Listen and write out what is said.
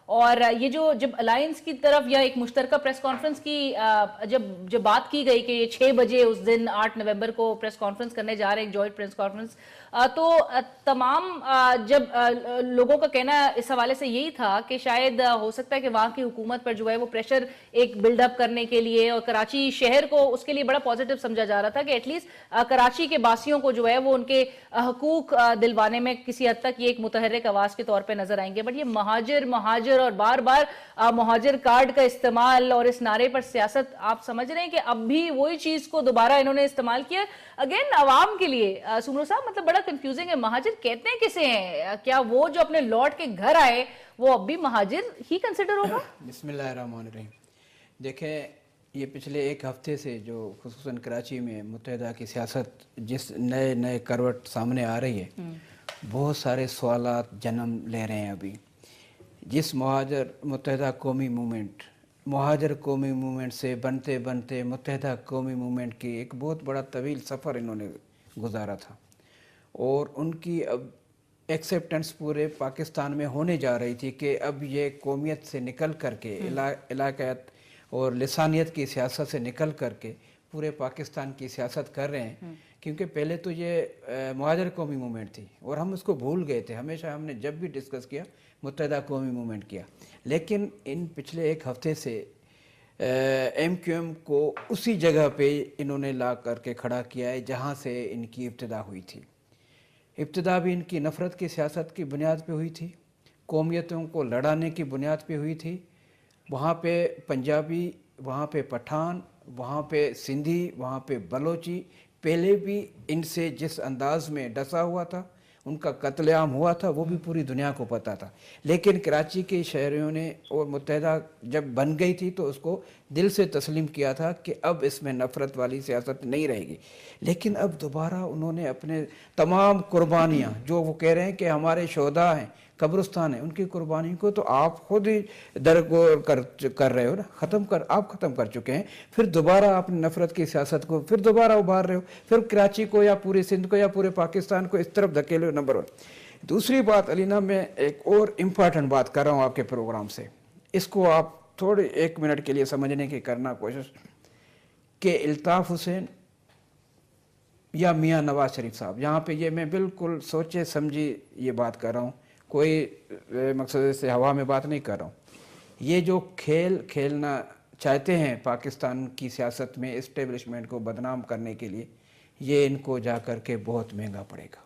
اور یہ جو جب الائنس کی طرف یا ایک مشترکہ پریس کانفرنس کی جب بات کی گئی کہ یہ 6 بجے اس دن 8 نومبر کو پریس کانفرنس کرنے جا رہے ہیں، ایک جوائنٹ پریس کانفرنس، تو تمام جب لوگوں کا کہنا اس حوالے سے یہی تھا کہ شاید ہو سکتا ہے کہ وہاں کی حکومت پر جو ہے وہ پریشر ایک بلڈ اپ کرنے کے لیے، اور کراچی شہر کو اس کے لیے بڑا پازیٹیو سمجھا جا رہا تھا کہ ایٹ لیسٹ کراچی کے باسیوں کو جو ہے وہ ان کے حقوق دلوانے میں کسی حد تک یہ ایک متحرک آواز کے طور پہ نظر آئیں گے. بٹ یہ مہاجر اور بار بار مہاجر کارڈ کا استعمال اور اس نعرے پر سیاست، آپ سمجھ رہے ہیں کہ اب بھی وہی چیز کو دوبارہ انہوں نے استعمال کیا اگین عوام کے لیے؟ سمرو صاحب مطلب بڑا کنفیوزنگ ہے. مہاجر کہتے ہیں کسے ہیں؟ کیا وہ جو اپنے لوٹ کے گھر آئے وہ اب بھی مہاجر ہی کنسیڈر ہوگا؟ بسم اللہ الرحمن الرحیم. دیکھیں یہ پچھلے ایک ہفتے سے جو خصوصاً کراچی میں متحدہ کی سیاست جس نئے کروٹ سامنے آ رہی ہے، بہت سارے سوالات جنم لے رہے ہیں. ابھی جس متحدہ قومی موومنٹ سے بنتے متحدہ قومی موومنٹ کی ایک بہت بڑا طویل سفر انہوں نے گزارا تھا، اور ان کی اب ایکسیپٹنس پورے پاکستان میں ہونے جا رہی تھی کہ اب یہ قومیت سے نکل کر کے علاقائیت اور لسانیت کی سیاست سے نکل کر کے پورے پاکستان کی سیاست کر رہے ہیں. کیونکہ پہلے تو یہ مہاجر قومی موومنٹ تھی اور ہم اس کو بھول گئے تھے. ہمیشہ ہم نے جب بھی ڈسکس کیا متحدہ قومی موومنٹ کیا، لیکن ان پچھلے ایک ہفتے سے ایم کیو ایم کو اسی جگہ پہ انہوں نے لا کر کے کھڑا کیا ہے جہاں سے ان کی ابتدا ہوئی تھی. ابتدا بھی ان کی نفرت کی سیاست کی بنیاد پہ ہوئی تھی، قومیتوں کو لڑانے کی بنیاد پہ ہوئی تھی. وہاں پہ پنجابی، وہاں پہ پٹھان، وہاں پہ سندھی، وہاں پہ بلوچی پہلے بھی ان سے جس انداز میں ڈسا ہوا تھا، ان کا قتل عام ہوا تھا، وہ بھی پوری دنیا کو پتہ تھا. لیکن کراچی کے شہریوں نے اور متحدہ جب بن گئی تھی تو اس کو دل سے تسلیم کیا تھا کہ اب اس میں نفرت والی سیاست نہیں رہے گی. لیکن اب دوبارہ انہوں نے اپنے تمام قربانیاں جو وہ کہہ رہے ہیں کہ ہمارے شہداء ہیں، قبرستان ہیں، ان کی قربانی کو تو آپ خود ہی درگور کر رہے ہو نا، آپ ختم کر چکے ہیں. پھر دوبارہ آپ نفرت کی سیاست کو پھر دوبارہ ابھار رہے ہو، پھر کراچی کو یا پورے سندھ کو یا پورے پاکستان کو اس طرف دھکیلے ہو. نمبر 1. دوسری بات علینا، میں ایک اور امپورٹنٹ بات کر رہا ہوں آپ کے پروگرام سے، اس کو آپ تھوڑے 1 منٹ کے لیے سمجھنے کی کرنا کوشش، کہ الطاف حسین یا میاں نواز شریف صاحب، یہاں پہ یہ میں بالکل سوچے سمجھی یہ بات کر رہا ہوں، کوئی مقصد سے ہوا میں بات نہیں کر رہا ہوں. یہ جو کھیلنا چاہتے ہیں پاکستان کی سیاست میں اسٹیبلشمنٹ کو بدنام کرنے کے لیے، یہ ان کو جا کر کے بہت مہنگا پڑے گا.